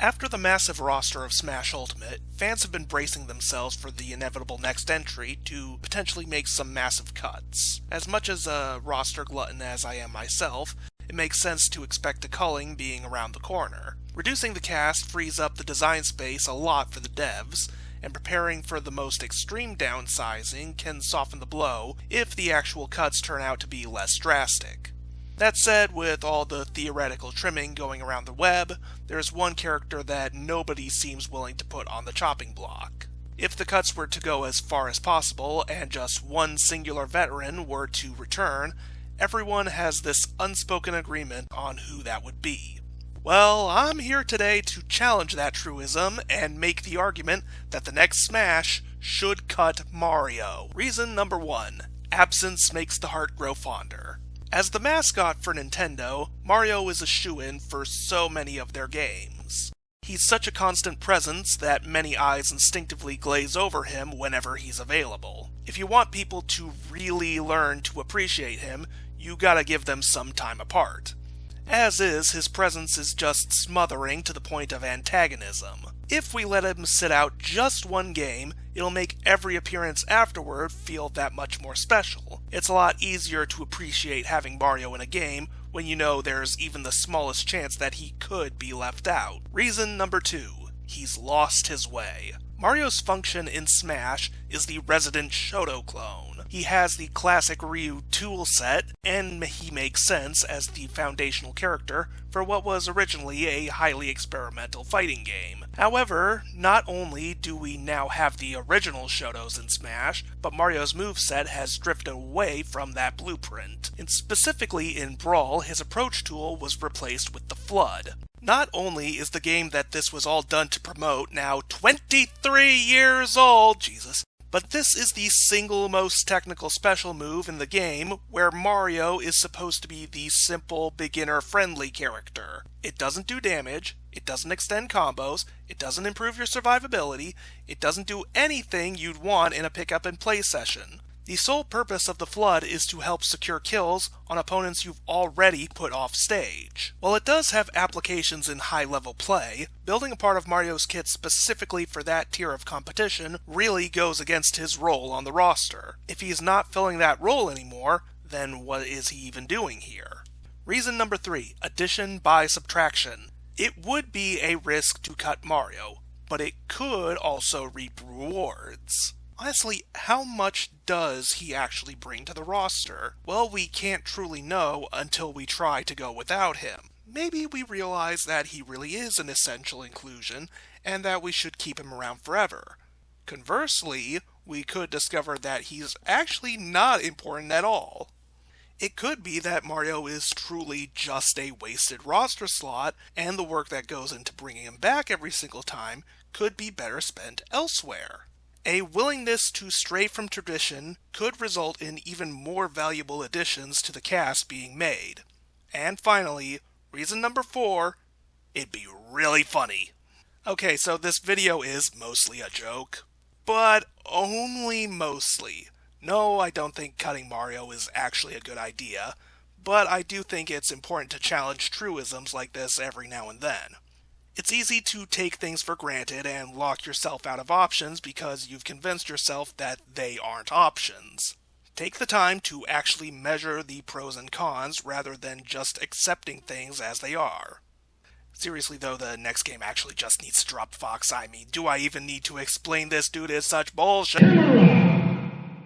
After the massive roster of Smash Ultimate, fans have been bracing themselves for the inevitable next entry to potentially make some massive cuts. As much as a roster glutton as I am myself, it makes sense to expect the culling being around the corner. Reducing the cast frees up the design space a lot for the devs, and preparing for the most extreme downsizing can soften the blow if the actual cuts turn out to be less drastic. That said, with all the theoretical trimming going around the web, there's one character that nobody seems willing to put on the chopping block. If the cuts were to go as far as possible, and just one singular veteran were to return, everyone has this unspoken agreement on who that would be. Well, I'm here today to challenge that truism and make the argument that the next Smash should cut Mario. Reason number 1. Absence makes the heart grow fonder. As the mascot for Nintendo, Mario is a shoo-in for so many of their games. He's such a constant presence that many eyes instinctively glaze over him whenever he's available. If you want people to really learn to appreciate him, you gotta give them some time apart. As is, his presence is just smothering to the point of antagonism. If we let him sit out just one game, it'll make every appearance afterward feel that much more special. It's a lot easier to appreciate having Mario in a game when you know there's even the smallest chance that he could be left out. Reason number 2. He's lost his way. Mario's function in Smash is the resident Shoto clone. He has the classic Ryu toolset, and he makes sense as the foundational character for what was originally a highly experimental fighting game. However, not only do we now have the original Shotos in Smash, but Mario's moveset has drifted away from that blueprint. And specifically in Brawl, his approach tool was replaced with the Flood. Not only is the game that this was all done to promote now 23 years old, but this is the single most technical special move in the game where Mario is supposed to be the simple, beginner-friendly character. It doesn't do damage, it doesn't extend combos, it doesn't improve your survivability, it doesn't do anything you'd want in a pick-up-and-play session. The sole purpose of the Flood is to help secure kills on opponents you've already put off stage. While it does have applications in high-level play, building a part of Mario's kit specifically for that tier of competition really goes against his role on the roster. If he's not filling that role anymore, then what is he even doing here? Reason number 3. Addition by subtraction. It would be a risk to cut Mario, but it could also reap rewards. Honestly, how much does he actually bring to the roster? Well, we can't truly know until we try to go without him. Maybe we realize that he really is an essential inclusion, and that we should keep him around forever. Conversely, we could discover that he's actually not important at all. It could be that Mario is truly just a wasted roster slot, and the work that goes into bringing him back every single time could be better spent elsewhere. A willingness to stray from tradition could result in even more valuable additions to the cast being made. And finally, reason number 4, it'd be really funny. Okay, so this video is mostly a joke, but only mostly. No, I don't think cutting Mario is actually a good idea, but I do think it's important to challenge truisms like this every now and then. It's easy to take things for granted and lock yourself out of options because you've convinced yourself that they aren't options. Take the time to actually measure the pros and cons rather than just accepting things as they are. Seriously though, the next game actually just needs to drop Fox. I mean, do I even need to explain this dude is such bullshit?